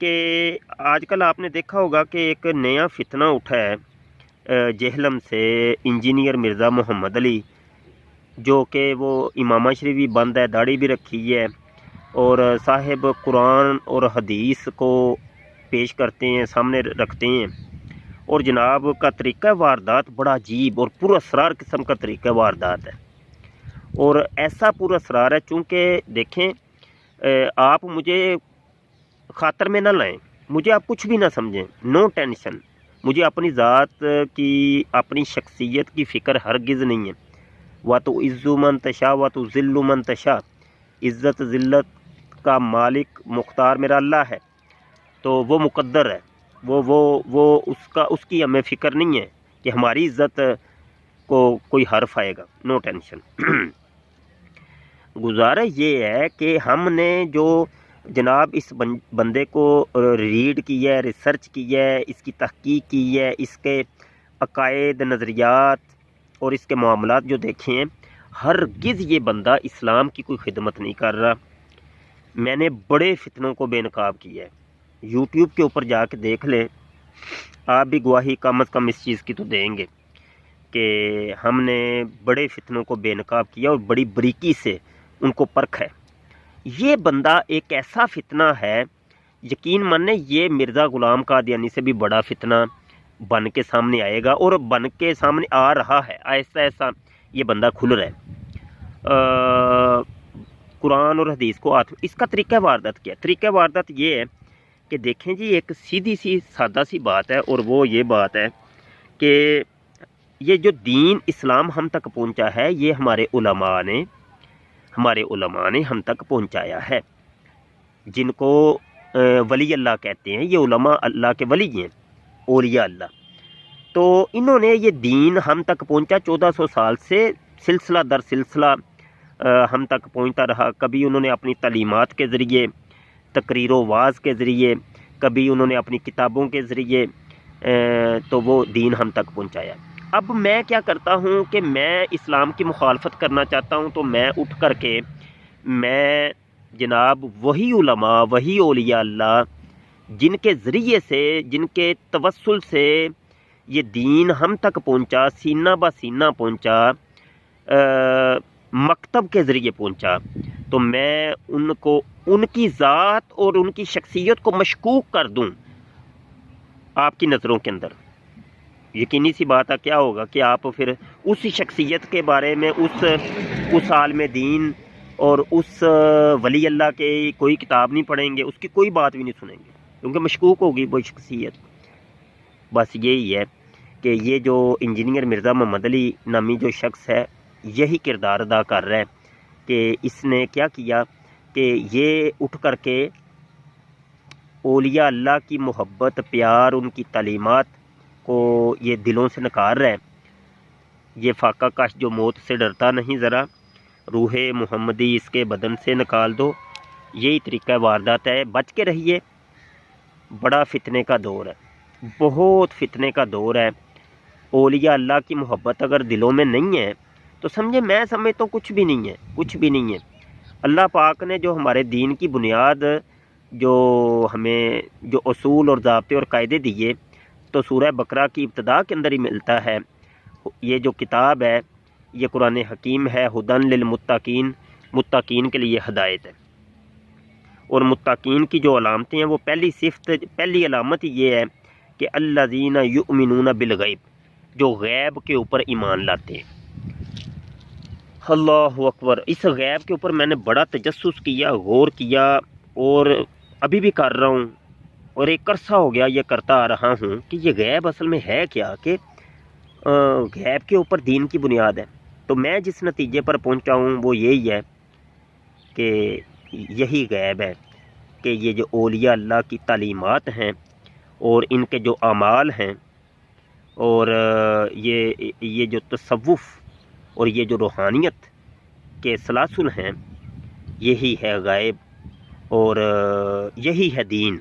کہ آج کل آپ نے دیکھا ہوگا کہ ایک نیا فتنہ اٹھا ہے جہلم سے، انجینئر مرزا محمد علی، جو کہ وہ امامہ شریف بھی بند ہے، داڑھی بھی رکھی ہے، اور صاحب قرآن اور حدیث کو پیش کرتے ہیں، سامنے رکھتے ہیں، اور جناب کا طریقہ واردات بڑا عجیب اور پر اسرار قسم کا طریقہ واردات ہے، اور ایسا پر اسرار ہے چونکہ دیکھیں آپ مجھے خاطر میں نہ لائیں، مجھے آپ کچھ بھی نہ سمجھیں، نو ٹینشن، مجھے اپنی ذات کی، اپنی شخصیت کی فکر ہرگز نہیں ہے۔ وَتُعِزُّ مَن تَشَاءُ وَتُذِلُّ مَن تَشَاءُ، عزت ذلت کا مالک مختار میرا اللہ ہے، تو وہ مقدر ہے، وہ اس کی ہمیں فکر نہیں ہے کہ ہماری عزت کو کوئی حرف آئے گا، نو ٹینشن۔ گزارش یہ ہے کہ ہم نے جو جناب اس بندے کو ریڈ کی ہے، ریسرچ کی ہے، اس کی تحقیق کی ہے، اس کے عقائد، نظریات اور اس کے معاملات جو دیکھے ہیں، ہرگز یہ بندہ اسلام کی کوئی خدمت نہیں کر رہا۔ میں نے بڑے فتنوں کو بے نقاب کیا ہے، یوٹیوب کے اوپر جا کے دیکھ لیں، آپ بھی گواہی کم از کم اس چیز کی تو دیں گے کہ ہم نے بڑے فتنوں کو بے نقاب کیا اور بڑی بریکی سے ان کو پرکھا ہے۔ یہ بندہ ایک ایسا فتنہ ہے، یقین مانیں یہ مرزا غلام قادیانی سے بھی بڑا فتنہ بن کے سامنے آئے گا، اور بن کے سامنے آ رہا ہے، آہستہ آہستہ یہ بندہ کھل رہا ہے۔ قرآن اور حدیث کو اس کا طریقہ واردات کیا ہے؟ طریقہ واردات یہ ہے کہ دیکھیں جی، ایک سیدھی سی سادہ سی بات ہے، اور وہ یہ بات ہے کہ یہ جو دین اسلام ہم تک پہنچا ہے، یہ ہمارے علماء نے ہم تک پہنچایا ہے، جن کو ولی اللہ کہتے ہیں۔ یہ علماء اللہ کے ولی ہیں، اولیاء اللہ، تو انہوں نے یہ دین ہم تک پہنچا 1400 سال سے سلسلہ در سلسلہ ہم تک پہنچتا رہا۔ کبھی انہوں نے اپنی تعلیمات کے ذریعے، تقریر و واعظ کے ذریعے، کبھی انہوں نے اپنی کتابوں کے ذریعے تو وہ دین ہم تک پہنچایا۔ اب میں کیا کرتا ہوں کہ میں اسلام کی مخالفت کرنا چاہتا ہوں، تو میں اٹھ کر کے میں جناب وہی علماء، وہی اولیاء اللہ جن کے ذریعے سے، جن کے توسل سے یہ دین ہم تک پہنچا، سینہ بہ سینہ پہنچا، مکتب کے ذریعے پہنچا، تو میں ان کو، ان کی ذات اور ان کی شخصیت کو مشکوک کر دوں آپ کی نظروں کے اندر، یقینی سی بات ہے کیا ہوگا کہ آپ پھر اس شخصیت کے بارے میں، اس عالم دین اور اس ولی اللہ کے کوئی کتاب نہیں پڑھیں گے، اس کی کوئی بات بھی نہیں سنیں گے، کیونکہ مشکوک ہوگی وہ شخصیت۔ بس یہی ہے کہ یہ جو انجینئر مرزا محمد علی نامی جو شخص ہے، یہی کردار ادا کر رہا ہے کہ اس نے کیا کیا کہ یہ اٹھ کر کے اولیاء اللہ کی محبت، پیار، ان کی تعلیمات کو یہ دلوں سے نکال رہا ہے۔ یہ فاقہ کش جو موت سے ڈرتا نہیں، ذرا روح محمدی اس کے بدن سے نکال دو، یہی طریقہ واردات ہے۔ بچ کے رہیے، بڑا فتنے کا دور ہے، بہت فتنے کا دور ہے۔ اولیاء اللہ کی محبت اگر دلوں میں نہیں ہے تو سمجھے، میں سمجھتا ہوں کچھ بھی نہیں ہے، کچھ بھی نہیں ہے۔ اللہ پاک نے جو ہمارے دین کی بنیاد، جو ہمیں جو اصول اور ضابطے اور قاعدے دیے، تو سورہ بقرہ کی ابتدا کے اندر ہی ملتا ہے۔ یہ جو کتاب ہے، یہ قرآن حکیم ہے، ہدن للمتقین، متقین کے لیے ہدایت ہے، اور متقین کی جو علامتیں ہیں، وہ پہلی علامت یہ ہے کہ الذین یؤمنون بالغیب، جو غیب کے اوپر ایمان لاتے ہیں۔ اللہ اکبر! اس غیب کے اوپر میں نے بڑا تجسس کیا، غور کیا، اور ابھی بھی کر رہا ہوں، اور ایک عرصہ ہو گیا یہ کرتا آ رہا ہوں کہ یہ غیب اصل میں ہے کیا، کہ غیب کے اوپر دین کی بنیاد ہے۔ تو میں جس نتیجے پر پہنچا ہوں وہ یہی ہے کہ یہی غیب ہے کہ یہ جو اولیاء اللہ کی تعلیمات ہیں اور ان کے جو اعمال ہیں، اور یہ جو تصوف اور یہ جو روحانیت کے سلاسل ہیں، یہی ہے غائب، اور یہی ہے دین۔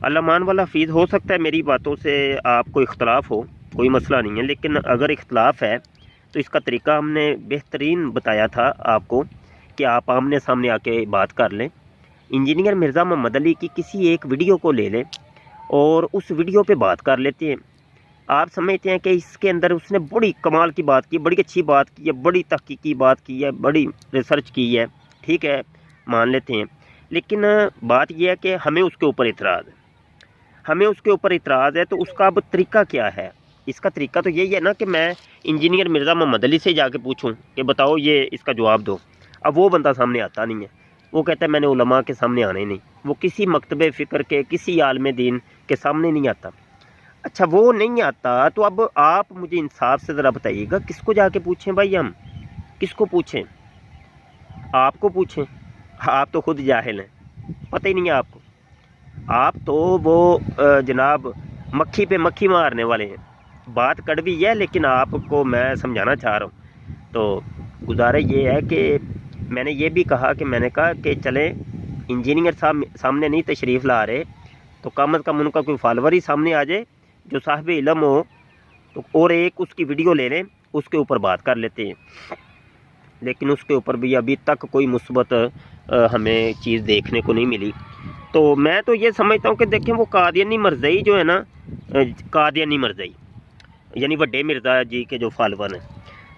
علمان والا حفیظ، ہو سکتا ہے میری باتوں سے آپ کو اختلاف ہو، کوئی مسئلہ نہیں ہے، لیکن اگر اختلاف ہے تو اس کا طریقہ ہم نے بہترین بتایا تھا آپ کو کہ آپ آمنے سامنے آ کے بات کر لیں، انجینئر مرزا محمد علی کی کسی ایک ویڈیو کو لے لیں اور اس ویڈیو پہ بات کر لیتے ہیں. آپ سمجھتے ہیں کہ اس کے اندر اس نے بڑی کمال کی بات کی، بڑی اچھی بات کی ہے، بڑی تحقیقی بات کی ہے، بڑی ریسرچ کی ہے، ٹھیک ہے مان لیتے ہیں. لیکن بات یہ ہے کہ ہمیں اس کے اوپر اعتراض ہے، تو اس کا اب طریقہ کیا ہے؟ اس کا طریقہ تو یہی ہے نا کہ میں انجینئر مرزا محمد علی سے جا کے پوچھوں کہ بتاؤ یہ اس کا جواب دو. اب وہ بندہ سامنے آتا نہیں ہے، وہ کہتا ہے میں نے علماء کے سامنے آنا ہی نہیں، وہ کسی مکتب فکر کے کسی عالم دین کے سامنے نہیں آتا. اچھا وہ نہیں آتا تو اب آپ مجھے انصاف سے ذرا بتائیے گا کس کو جا کے پوچھیں بھائی؟ ہم کس کو پوچھیں؟ آپ کو پوچھیں؟ آپ تو خود جاہل ہیں، پتہ ہی نہیں ہے آپ کو. آپ تو وہ جناب مکھی پہ مکھی مارنے والے ہیں. بات کڑوی ہے لیکن آپ کو میں سمجھانا چاہ رہا ہوں. تو گزارش یہ ہے کہ میں نے یہ بھی کہا کہ چلیں انجینئر صاحب سامنے نہیں تشریف لا رہے تو کم از کم ان کا کوئی فالوور ہی سامنے آ جائے جو صاحب علم ہو، تو اور ایک اس کی ویڈیو لے لیں، اس کے اوپر بات کر لیتے ہیں. لیکن اس کے اوپر بھی ابھی تک کوئی مثبت ہمیں چیز دیکھنے کو نہیں ملی. تو میں تو یہ سمجھتا ہوں کہ دیکھیں وہ قادیانی مرزائی جو ہے نا، قادیانی مرزائی یعنی بڑے مرزا جی کے جو فالوور ہیں،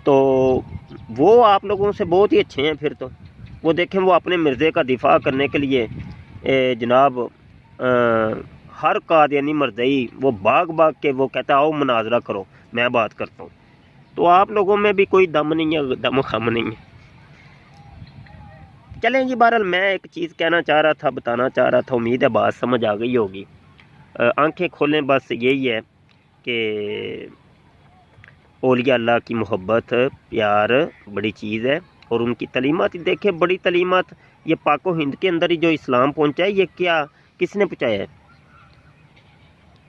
تو وہ آپ لوگوں سے بہت ہی اچھے ہیں. پھر تو وہ دیکھیں وہ اپنے مرزے کا دفاع کرنے کے لیے جناب ہر قادیانی مرزائی وہ باغ کے وہ کہتا ہے آؤ مناظرہ کرو میں بات کرتا ہوں. تو آپ لوگوں میں بھی کوئی دم نہیں ہے، دم خم نہیں ہے. چلیں جی بہرحال میں ایک چیز کہنا چاہ رہا تھا، بتانا چاہ رہا تھا، امید ہے بات سمجھ آ گئی ہوگی. آنکھیں کھولیں، بس یہی ہے کہ اولیاء اللہ کی محبت پیار بڑی چیز ہے، اور ان کی تعلیمات دیکھیں، بڑی تعلیمات. یہ پاک و ہند کے اندر ہی جو اسلام پہنچا ہے، یہ کیا کس نے پہنچایا ہے؟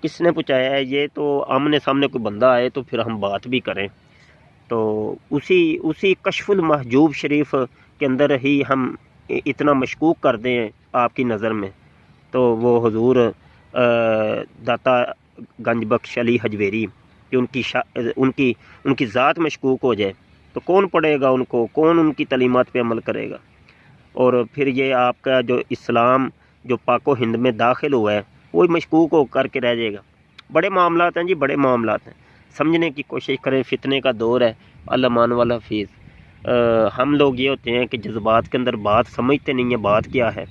کس نے پہنچایا ہے؟ یہ تو آمنے سامنے کوئی بندہ آئے تو پھر ہم بات بھی کریں. تو اسی کشف المحجوب شریف کے اندر ہی ہم اتنا مشکوک کر دیں آپ کی نظر میں، تو وہ حضور داتا گنج بخش علی حجویری کہ ان کی ذات مشکوک ہو جائے تو کون پڑھے گا ان کو؟ کون ان کی تعلیمات پہ عمل کرے گا؟ اور پھر یہ آپ کا جو اسلام جو پاک و ہند میں داخل ہوا ہے وہی مشکوک ہو کر کے رہ جائے گا. بڑے معاملات ہیں جی، بڑے معاملات ہیں. سمجھنے کی کوشش کریں، فتنے کا دور ہے. اللہ مان والا حفیظ. ہم لوگ یہ ہوتے ہیں کہ جذبات کے اندر بات سمجھتے نہیں ہیں بات کیا ہے،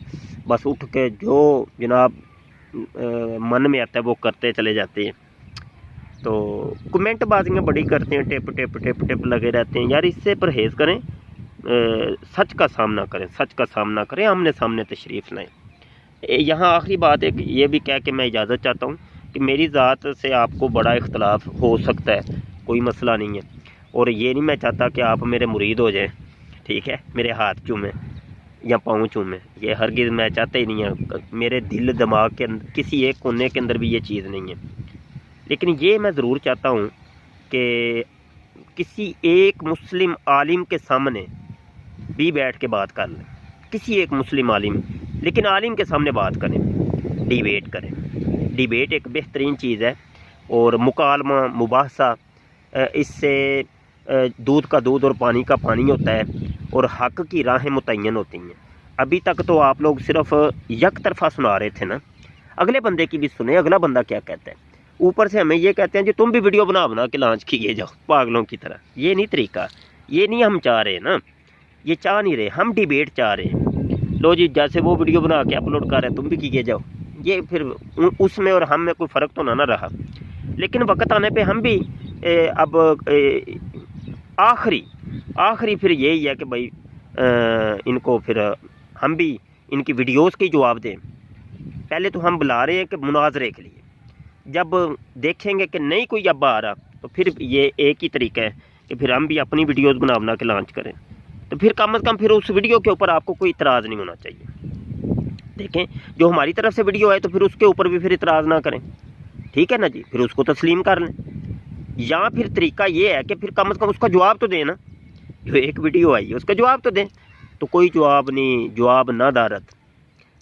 بس اٹھ کے جو جناب من میں آتا ہے وہ کرتے چلے جاتے ہیں. تو کمنٹ بازیاں بڑی کرتے ہیں، ٹپ ٹپ ٹپ ٹپ لگے رہتے ہیں. یار اس سے پرہیز کریں، سچ کا سامنا کریں، آمنے سامنے تشریف لائیں. یہاں آخری بات ایک یہ بھی کہہ کے میں اجازت چاہتا ہوں کہ میری ذات سے آپ کو بڑا اختلاف ہو سکتا ہے، کوئی مسئلہ نہیں ہے، اور یہ نہیں میں چاہتا کہ آپ میرے مرید ہو جائیں، ٹھیک ہے، میرے ہاتھ چومیں یا پاؤں چومیں، یہ ہرگز میں چاہتا ہی نہیں ہے. میرے دل دماغ کے اندر کسی ایک کونے کے اندر بھی یہ چیز نہیں ہے. لیکن یہ میں ضرور چاہتا ہوں کہ کسی ایک مسلم عالم کے سامنے بھی بیٹھ کے بات کر لیں، کسی ایک مسلم عالم، لیکن عالم کے سامنے بات کریں، ڈیبیٹ کریں. ڈیبیٹ ایک بہترین چیز ہے، اور مکالمہ مباحثہ، اس سے دودھ کا دودھ اور پانی کا پانی ہوتا ہے، اور حق کی راہیں متعین ہوتی ہیں. ابھی تک تو آپ لوگ صرف یک طرفہ سنا رہے تھے نا، اگلے بندے کی بھی سنیں، اگلا بندہ کیا کہتا ہے. اوپر سے ہمیں یہ کہتے ہیں جی تم بھی ویڈیو بنا کے لانچ کیے جاؤ پاگلوں کی طرح. یہ نہیں طریقہ، یہ نہیں ہم چاہ رہے نا، یہ چاہ نہیں رہے. ہم ڈیبیٹ چاہ رہے ہیں. لو جی جیسے وہ ویڈیو بنا کے اپلوڈ کر رہے ہیں تم بھی کیے جاؤ. یہ پھر اس میں اور ہم میں کوئی فرق تو نہ رہا. لیکن وقت آنے پہ ہم بھی اب آخری پھر یہی ہے کہ بھائی ان کو پھر ہم بھی ان کی ویڈیوز کے جواب دیں. پہلے تو ہم بلا رہے ہیں کہ مناظرے کے لیے، جب دیکھیں گے کہ نہیں کوئی اب آ رہا تو پھر یہ ایک ہی طریقہ ہے کہ پھر ہم بھی اپنی ویڈیوز بنا کے لانچ کریں. تو پھر کم از کم پھر اس ویڈیو کے اوپر آپ کو کوئی اعتراض نہیں ہونا چاہیے. دیکھیں جو ہماری طرف سے ویڈیو ہے تو پھر اس کے اوپر بھی پھر اعتراض نہ کریں، ٹھیک ہے نا جی، پھر اس کو تسلیم کر لیں. یا پھر طریقہ یہ ہے کہ پھر کم از کم اس کا جواب تو دیں نا، جو ایک ویڈیو آئی ہے اس کا جواب تو دیں. تو کوئی جواب نہیں، جواب نہ دارت،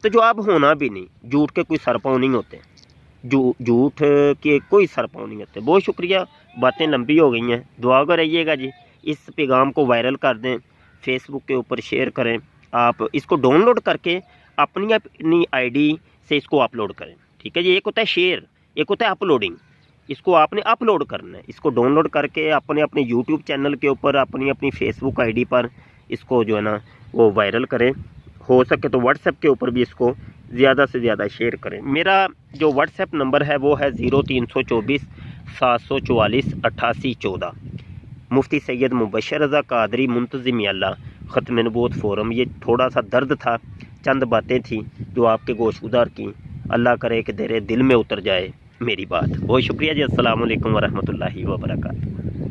تو جواب ہونا بھی نہیں. جھوٹ کے کوئی سر پاؤں نہیں ہوتے، جھوٹ کے کوئی سر پاؤں نہیں ہوتے. بہت شکریہ، باتیں لمبی ہو گئی ہیں. دعا کر رہیے گا جی، اس پیغام کو وائرل کر دیں، فیس بک کے اوپر شیئر کریں. آپ اس کو ڈاؤن لوڈ کر کے اپنی اپنی آئی ڈی سے اس کو اپلوڈ کریں، ٹھیک ہے جی۔ ایک ہوتا ہے شیئر، ایک ہوتا ہے اپلوڈنگ۔ اس کو آپ نے اپلوڈ کرنا ہے، اس کو ڈاؤن لوڈ کر کے اپنے یوٹیوب چینل کے اوپر، اپنی فیس بک آئی ڈی پر اس کو جو ہے نا وہ وائرل کریں، ہو سکے تو واٹس ایپ کے اوپر بھی اس کو زیادہ سے زیادہ شیئر کریں۔ میرا جو واٹس ایپ نمبر ہے وہ ہے 0324 744 8814۔ مفتی سید مبشر رضا قادری منتظم اللہ ختم نبوت فورم۔ یہ تھوڑا سا درد تھا، چند باتیں تھیں جو آپ کے گوشگزار کی، اللہ کرے کہ تیرے دل میں اتر جائے میری بات۔ بہت شکریہ جی، السلام علیکم ورحمۃ اللہ وبرکاتہ۔